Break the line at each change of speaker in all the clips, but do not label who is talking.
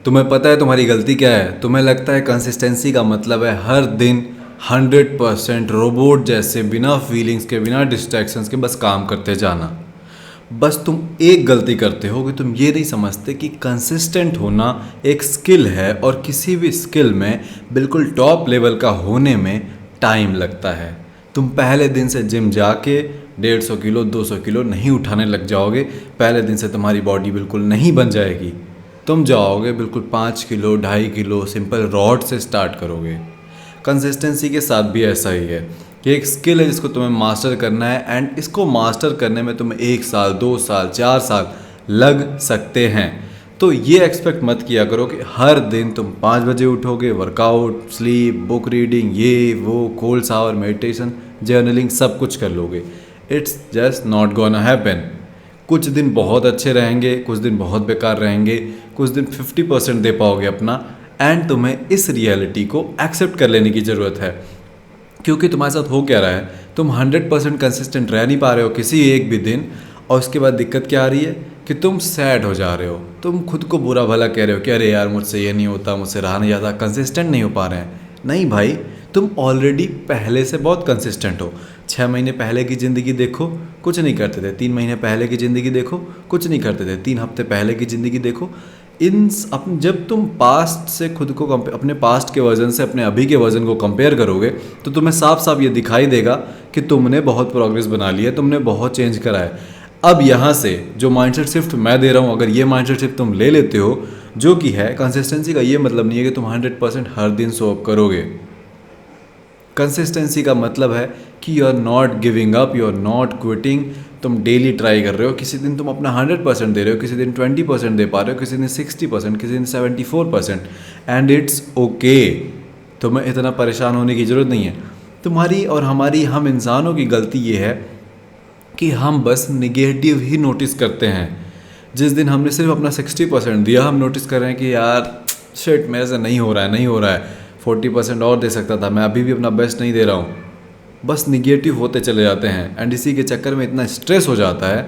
तुम्हें पता है तुम्हारी गलती क्या है? तुम्हें लगता है कंसिस्टेंसी का मतलब है हर दिन 100% रोबोट जैसे बिना फीलिंग्स के, बिना डिस्ट्रैक्शंस के बस काम करते जाना। बस तुम एक गलती करते हो कि तुम ये नहीं समझते कि कंसिस्टेंट होना एक स्किल है, और किसी भी स्किल में बिल्कुल टॉप लेवल का होने में टाइम लगता है। तुम पहले दिन से जिम जाके 150 किलो 200 किलो नहीं उठाने लग जाओगे। पहले दिन से तुम्हारी बॉडी बिल्कुल नहीं बन जाएगी। तुम जाओगे बिल्कुल 5 किलो 2.5 किलो सिंपल रॉड से स्टार्ट करोगे। कंसिस्टेंसी के साथ भी ऐसा ही है कि एक स्किल है जिसको तुम्हें मास्टर करना है, एंड इसको मास्टर करने में तुम्हें 1 साल 2 साल 4 साल लग सकते हैं। तो ये एक्सपेक्ट मत किया करो कि हर दिन तुम 5 बजे उठोगे, वर्कआउट, स्लीप, बुक रीडिंग, ये वो, कोल्ड शावर, मेडिटेशन, जर्नलिंग सब कुछ कर लोगे। It's just not gonna happen. कुछ दिन बहुत अच्छे रहेंगे, कुछ दिन बहुत बेकार रहेंगे, कुछ दिन 50% दे पाओगे अपना, एंड तुम्हें इस रियलिटी को एक्सेप्ट कर लेने की ज़रूरत है। क्योंकि तुम्हारे साथ हो क्या रहा है, तुम 100% कंसिस्टेंट रह नहीं पा रहे हो किसी एक भी दिन, और उसके बाद दिक्कत क्या आ रही है कि तुम सैड हो जा रहे हो। तुम खुद को बुरा भला कह रहे हो कि अरे यार मुझसे ये नहीं होता, मुझसे रहा नहीं जाता, कंसिस्टेंट नहीं हो पा रहे हैं। नहीं भाई, तुम ऑलरेडी पहले से बहुत कंसिस्टेंट हो। 6 महीने पहले की ज़िंदगी देखो, कुछ नहीं करते थे। 3 महीने पहले की ज़िंदगी देखो, कुछ नहीं करते थे। 3 हफ्ते पहले की ज़िंदगी देखो। जब तुम पास्ट से खुद को अपने पास्ट के वर्जन से अपने अभी के वर्जन को कंपेयर करोगे, तो तुम्हें साफ साफ ये दिखाई देगा कि तुमने बहुत प्रोग्रेस बना ली है, तुमने बहुत चेंज करा है। अब यहाँ से जो माइंडसेट शिफ्ट मैं दे रहा हूँ, अगर ये माइंडसेट शिफ्ट तुम ले लेते हो, जो कि है कंसिस्टेंसी का ये मतलब नहीं है कि तुम 100% हर दिन शो अप करोगे। कंसिस्टेंसी का मतलब है कि you are not giving up, you are not quitting. तुम डेली ट्राई कर रहे हो। किसी दिन तुम अपना 100% दे रहे हो, किसी दिन 20% दे पा रहे हो, किसी दिन 60%, किसी दिन 74%, एंड इट्स ओके। तुम्हें इतना परेशान होने की ज़रूरत नहीं है। तुम्हारी और हमारी, हम इंसानों की गलती ये है कि हम बस निगेटिव ही नोटिस करते हैं। जिस दिन हमने सिर्फ अपना 60% दिया, हम नोटिस कर रहे हैं कि यार शिट मेरे से नहीं हो रहा है, नहीं हो रहा है, 40% और दे सकता था, मैं अभी भी अपना बेस्ट नहीं दे रहा हूँ। बस निगेटिव होते चले जाते हैं, एंड इसी के चक्कर में इतना स्ट्रेस हो जाता है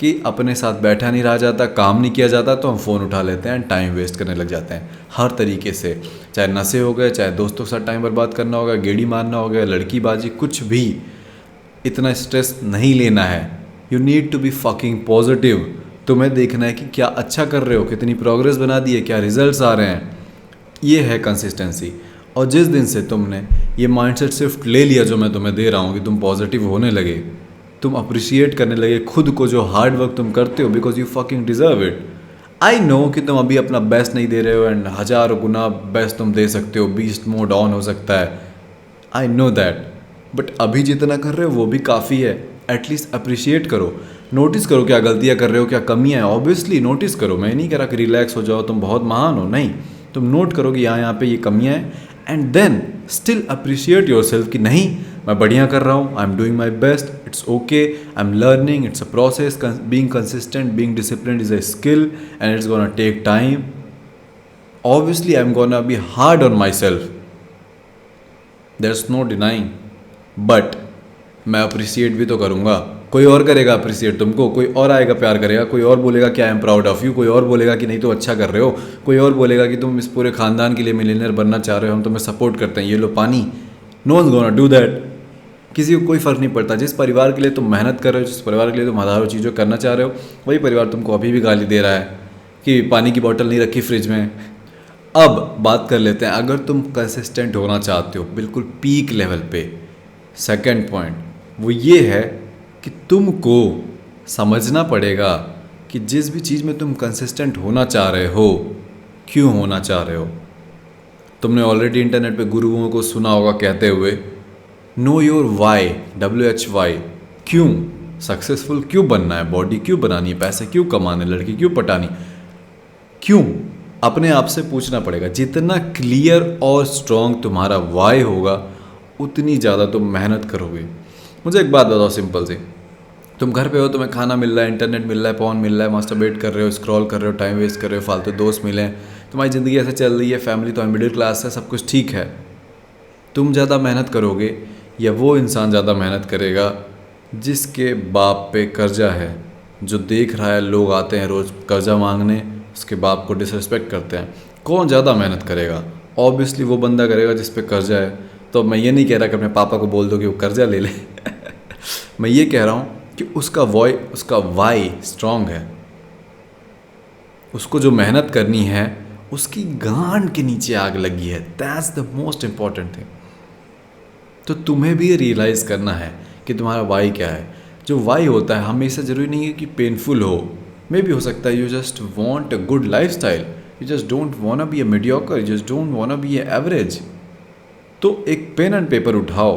कि अपने साथ बैठा नहीं रहा जाता, काम नहीं किया जाता, तो हम फ़ोन उठा लेते हैं, टाइम वेस्ट करने लग जाते हैं हर तरीके से। चाहे नशे हो गए, चाहे दोस्तों के साथ टाइम बर्बाद करना होगा, गेड़ी मारना हो गया, लड़की बाजी, कुछ भी। इतना स्ट्रेस नहीं लेना है। You need to be fucking positive. तुम्हें देखना है कि क्या अच्छा कर रहे हो, कितनी प्रोग्रेस बना दी है, क्या रिजल्ट्स आ रहे हैं। ये है कंसिस्टेंसी। और जिस दिन से तुमने ये माइंडसेट शिफ्ट ले लिया जो मैं तुम्हें दे रहा हूँ, कि तुम पॉजिटिव होने लगे, तुम अप्रिशिएट करने लगे खुद को, जो हार्ड वर्क तुम करते हो, because you fucking deserve it. I know कि तुम अभी अपना बेस्ट नहीं दे रहे हो, एंड 1000 गुना बेस्ट तुम दे सकते हो, बीस्ट मोड ऑन हो सकता है, आई नो दैट। बट अभी जितना कर रहे हो वो भी काफ़ी है। एटलीस्ट अप्रिशिएट करो, नोटिस करो क्या गलतियाँ कर रहे हो, क्या कमियाँ हैं। ऑब्वियसली नोटिस करो। मैं नहीं कह रहा कि रिलैक्स हो जाओ, तुम बहुत महान हो, नहीं। तुम नोट करो कि यहाँ पे ये कमियाँ हैं, and then still appreciate yourself कि नहीं, मैं बढ़िया कर रहा हूँ, I am doing my best, it's okay, I am learning, it's a process, being consistent, being discipline is a skill, and it's gonna take time. Obviously I am gonna be hard on myself, there is no denying, but मैं appreciate भी तो करूँगा। कोई और करेगा appreciate तुमको, कोई और आएगा प्यार करेगा, कोई और बोलेगा कि I am proud of you, कोई और बोलेगा कि नहीं तो अच्छा कर रहे हो, कोई और बोलेगा कि तुम इस पूरे खानदान के लिए मिलियनेयर बनना चाह रहे हो, हम तुम्हें सपोर्ट करते हैं, ये लो पानी। No one gonna do that. किसी को कोई फ़र्क नहीं पड़ता। जिस परिवार के लिए तुम मेहनत कर रहे हो, जिस परिवार के लिए तुम हज़ारों चीज़ों करना चाह रहे हो, वही परिवार तुमको अभी भी गाली दे रहा है कि पानी की बोतल नहीं रखी फ्रिज में। अब बात कर लेते हैं, अगर तुम कंसिस्टेंट होना चाहते हो बिल्कुल पीक लेवल पे, सेकेंड पॉइंट वो ये है कि तुमको समझना पड़ेगा कि जिस भी चीज़ में तुम कंसिस्टेंट होना चाह रहे हो, क्यों होना चाह रहे हो। तुमने ऑलरेडी इंटरनेट पे गुरुओं को सुना होगा कहते हुए, नो योर वाई, WHY। क्यों सक्सेसफुल क्यों बनना है, बॉडी क्यों बनानी है, पैसे क्यों कमाने, लड़की क्यों पटानी, क्यों, अपने आप से पूछना पड़ेगा। जितना क्लियर और स्ट्रॉन्ग तुम्हारा वाई होगा, उतनी ज़्यादा तुम मेहनत करोगे। मुझे एक बात बताओ सिंपल सी, तुम घर पे हो, तुम्हें खाना मिल रहा है, इंटरनेट मिल रहा है, पॉन मिल रहा है, मास्टरबेट कर रहे हो, स्क्रॉल कर रहे हो, टाइम वेस्ट कर रहे हो, फालतू दोस्त मिले, तुम्हारी ज़िंदगी ऐसे चल रही है, फैमिली तो मिडिल क्लास है, सब कुछ ठीक है। तुम ज़्यादा मेहनत करोगे या वो इंसान ज़्यादा मेहनत करेगा जिसके बाप पे कर्जा है, जो देख रहा है लोग आते हैं रोज़ कर्जा मांगने, उसके बाप को डिसरिस्पेक्ट करते हैं, कौन ज़्यादा मेहनत करेगा? ऑब्वियसली वो बंदा करेगा जिस पे कर्जा है। तो मैं ये नहीं कह रहा कि अपने पापा को बोल दो कि वो कर्जा ले ले मैं ये कह रहा हूँ कि उसका वाई स्ट्रांग है, उसको जो मेहनत करनी है उसकी गांड के नीचे आग लगी है। That's the most important thing. तो तुम्हें भी ये रियलाइज़ करना है कि तुम्हारा वाई क्या है। जो वाई होता है हमेशा ज़रूरी नहीं है कि पेनफुल हो, मे भी हो सकता है you just want a good life style, you just don't want be a mediocre, you just don't want be a average. तो एक पेन एंड पेपर उठाओ,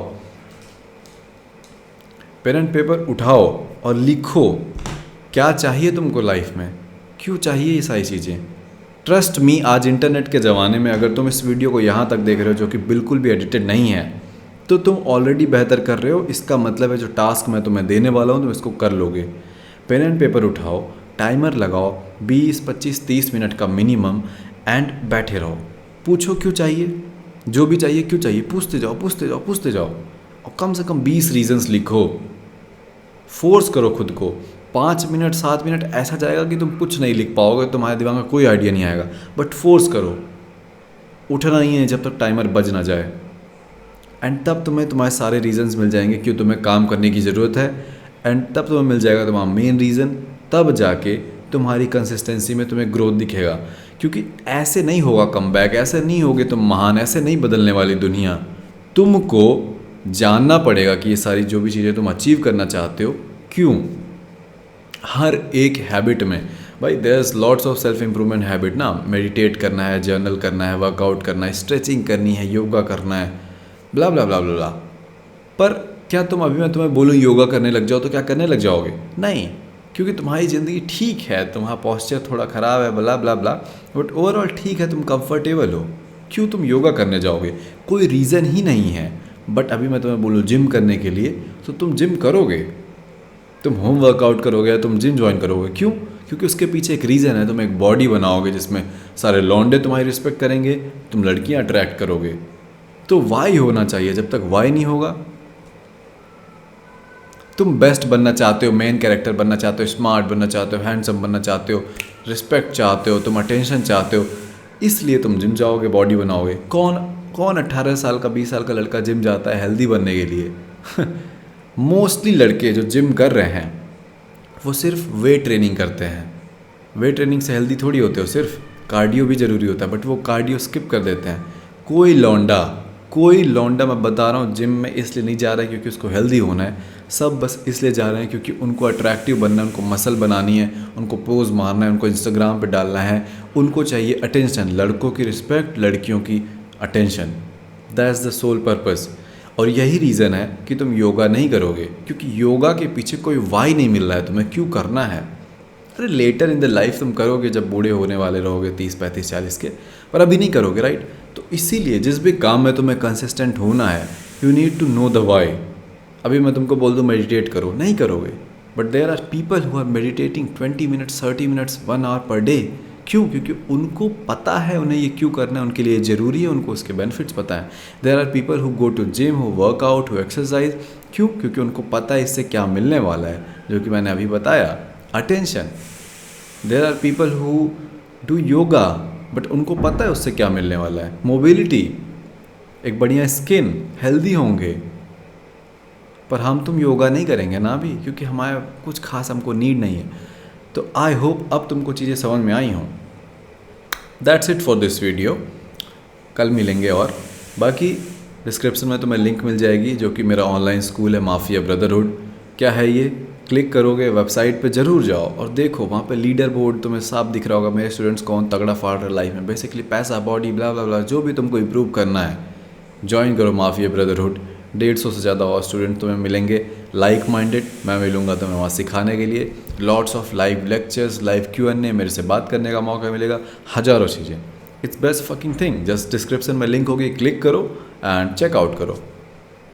पेन एंड पेपर उठाओ और लिखो क्या चाहिए तुमको लाइफ में, क्यों चाहिए ये सारी चीज़ें। ट्रस्ट मी, आज इंटरनेट के ज़माने में अगर तुम इस वीडियो को यहाँ तक देख रहे हो जो कि बिल्कुल भी एडिटेड नहीं है, तो तुम ऑलरेडी बेहतर कर रहे हो। इसका मतलब है जो टास्क मैं तुम्हें देने वाला हूँ तुम इसको कर लोगे। पेन एंड पेपर उठाओ, टाइमर लगाओ 20, 25, 30 मिनट का मिनिमम, एंड बैठे रहो। पूछो क्यों चाहिए, जो भी चाहिए क्यों चाहिए, पूछते जाओ पूछते जाओ पूछते जाओ, और कम से कम 20 रीजंस लिखो। फोर्स करो खुद को। 5 मिनट 7 मिनट ऐसा जाएगा कि तुम कुछ नहीं लिख पाओगे, तुम्हारे दिमाग में कोई आइडिया नहीं आएगा, बट फोर्स करो। उठना ही है जब तक टाइमर बज ना जाए, एंड तब तुम्हें तुम्हारे सारे रीजंस मिल जाएंगे क्यों तुम्हें काम करने की ज़रूरत है, एंड तब तुम्हें मिल जाएगा तुम्हारा मेन रीज़न। तब जाके तुम्हारी कंसिस्टेंसी में तुम्हें ग्रोथ दिखेगा, क्योंकि ऐसे नहीं होगा कमबैक, ऐसे नहीं होगे तुम महान, ऐसे नहीं बदलने वाली दुनिया। तुमको जानना पड़ेगा कि ये सारी जो भी चीज़ें तुम अचीव करना चाहते हो क्यों। हर एक हैबिट में भाई there is lots of self improvement habit ना, मेडिटेट करना है, जर्नल करना है, वर्कआउट करना है, स्ट्रेचिंग करनी है, योगा करना है, ब्ला ब्ला ब्ला ब्ला। पर क्या तुम अभी मैं तुम्हें बोलूँ योगा करने लग जाओ तो क्या करने लग जाओगे? नहीं, क्योंकि तुम्हारी ज़िंदगी ठीक है, तुम्हारा पोस्चर थोड़ा ख़राब है, ब्ला ब्ला ब्ला, बट ओवरऑल ठीक है, तुम कंफर्टेबल हो, क्यों तुम योगा करने जाओगे? कोई रीज़न ही नहीं है। बट अभी मैं तुम्हें बोलूँ जिम करने के लिए, तो तुम जिम करोगे, तुम होम वर्कआउट करोगे, तुम जिम ज्वाइन करोगे, क्यों? क्योंकि उसके पीछे एक रीज़न है। तुम एक बॉडी बनाओगे जिसमें सारे लौंडे तुम्हारी रिस्पेक्ट करेंगे, तुम लड़कियाँ अट्रैक्ट करोगे। तो वाई होना चाहिए। जब तक वाई नहीं होगा, तुम बेस्ट बनना चाहते हो, मेन कैरेक्टर बनना चाहते हो, स्मार्ट बनना चाहते हो, हैंडसम बनना चाहते हो, रिस्पेक्ट चाहते हो, तुम अटेंशन चाहते हो, इसलिए तुम जिम जाओगे, बॉडी बनाओगे। कौन 18 साल का 20 साल का लड़का जिम जाता है हेल्दी बनने के लिए मोस्टली लड़के जो जिम कर रहे हैं वो सिर्फ वेट ट्रेनिंग करते हैं। वेट ट्रेनिंग से हेल्दी थोड़ी होते हो, सिर्फ कार्डियो भी ज़रूरी होता है, बट वो कार्डियो स्किप कर देते हैं। कोई लौंडा मैं बता रहा हूँ जिम में इसलिए नहीं जा रहा है क्योंकि उसको हेल्दी होना है, सब बस इसलिए जा रहे हैं क्योंकि उनको अट्रैक्टिव बनना है, उनको मसल बनानी है, उनको पोज मारना है, उनको इंस्टाग्राम पे डालना है, उनको चाहिए अटेंशन, लड़कों की रिस्पेक्ट, लड़कियों की attention. That's the sole purpose. और यही रीज़न है कि तुम योगा नहीं करोगे, क्योंकि योगा के पीछे कोई वाई नहीं मिल रहा है तुम्हें क्यों करना है। अरे लेटर इन द लाइफ तुम करोगे जब बूढ़े होने वाले रहोगे 30, 35, 40 के, पर अभी नहीं करोगे, राइट? तो इसीलिए जिस भी काम में तुम्हें कंसिस्टेंट होना है, you need to know the why. अभी मैं तुमको बोल दूँ मेडिटेट करो, नहीं करोगे, but there are people who are meditating 20 minutes, 30 minutes, 1 hour per day. क्यों? क्योंकि उनको पता है उन्हें ये क्यों करना है, उनके लिए ज़रूरी है, उनको उसके बेनिफिट्स पता है। There are people who go to gym, who work out, who exercise. क्यों? क्योंकि उनको पता है इससे क्या मिलने वाला है, जो कि मैंने अभी बताया, attention. There are people who do yoga, but उनको पता है उससे क्या मिलने वाला है, मोबिलिटी, एक बढ़िया स्किन, हेल्दी होंगे। पर हम तुम योगा नहीं करेंगे ना अभी, क्योंकि हमारा कुछ खास हमको नीड नहीं है। तो आई होप अब तुमको चीज़ें समझ में आई हों। That's it for this video. कल मिलेंगे, और बाकी डिस्क्रिप्शन में तुम्हें लिंक मिल जाएगी जो कि मेरा ऑनलाइन स्कूल है माफिया ब्रदरहुड। क्या है ये? क्लिक करोगे, वेबसाइट पे ज़रूर जाओ और देखो, वहाँ पे लीडर बोर्ड तुम्हें साफ दिख रहा होगा, मेरे स्टूडेंट्स कौन तगड़ा फाड़ रहे लाइफ में, बेसिकली पैसा, बॉडी, ब्ला ब्ला ब्ला, जो भी तुमको इम्प्रूव करना है, ज्वाइन करो माफिया ब्रदरहुड। 150 से ज़्यादा और स्टूडेंट तुम्हें मिलेंगे लाइक माइंडेड, मैं मिलूँगा तुम्हें वहाँ सिखाने के लिए। Lots of live lectures, live Q&A, मेरे से बात करने का मौका मिलेगा, हज़ारों चीज़ें। It's best fucking thing. Just description में लिंक होगी, क्लिक करो एंड चेकआउट करो।